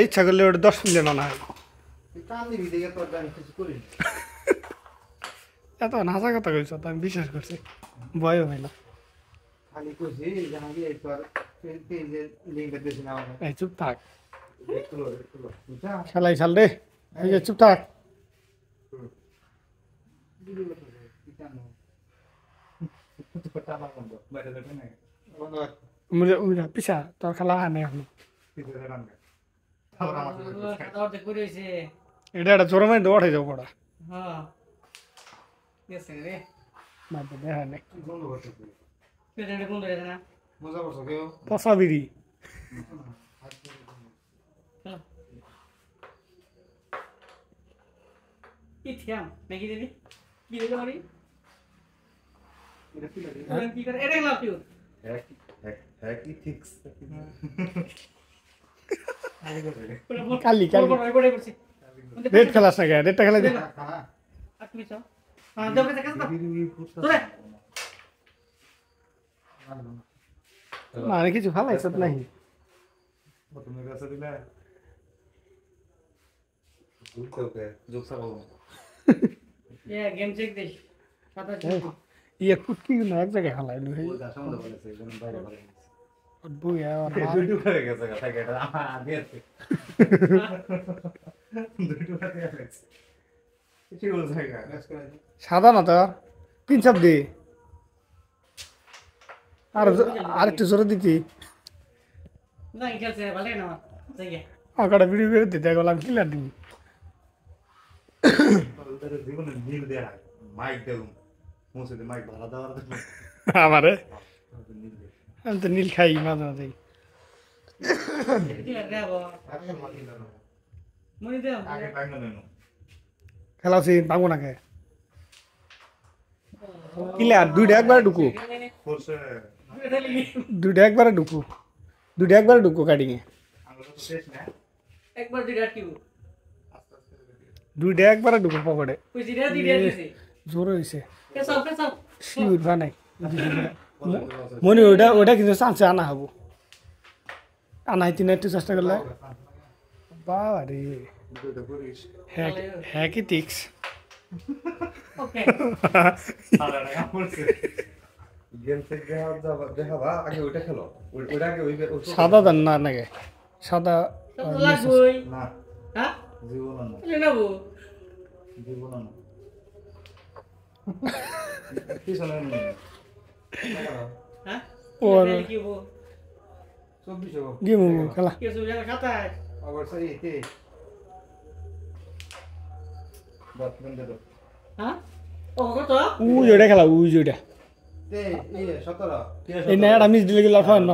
ইচ্ছা করলে ওটা 10 মিলিয়ন আনা হয় এত নাচা কথা কইছ তো আমি বিশ্বাস করছি ভয় হয় না এই চুপ থাক খেলাই চাল রে এই যে চুপ থাক পিছা তোর খেলা হয় না এখন এটা একটা চোর মাই দৌড়াই যাবো পড়া দেখা নেই পচা বিড়ি কালি রেড খেলাস না রেডটা খেলা মানে কিছু ফালাইছ নাই ইয়ে কুটকি না এক জায়গায় ফালাইলু সাদা না তো তিন চাপ দি আরেকটু জোরে দিতি আঁকাটা ভিডিও করে দিতে গেলাম কিলার দিন আমারে আমি তো নীল খাই মাঝে মাঝে খেলা আছি পাবো না কে কিলার দুইটা একবারে ঢুকু দুইটা একবারে ঢুকু কাটিংয়ে দুইটা একবারে ঢুকু পকেটে জোরে হয়েছে শিউর বানাই মনে ওটা কিন্তু চান্সে আনা হবো আনা হইতে না একটু চেষ্টা করলে বাবা রে হ্যাঁ কি টিক্স সাদা দেন না নাকি সাদা খেলা উইটা খেলা উইটা এই নায়াটা মিস দিলে গেলে ফান না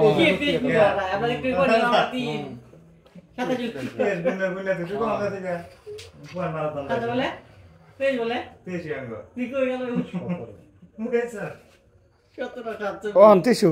ও আনতেছো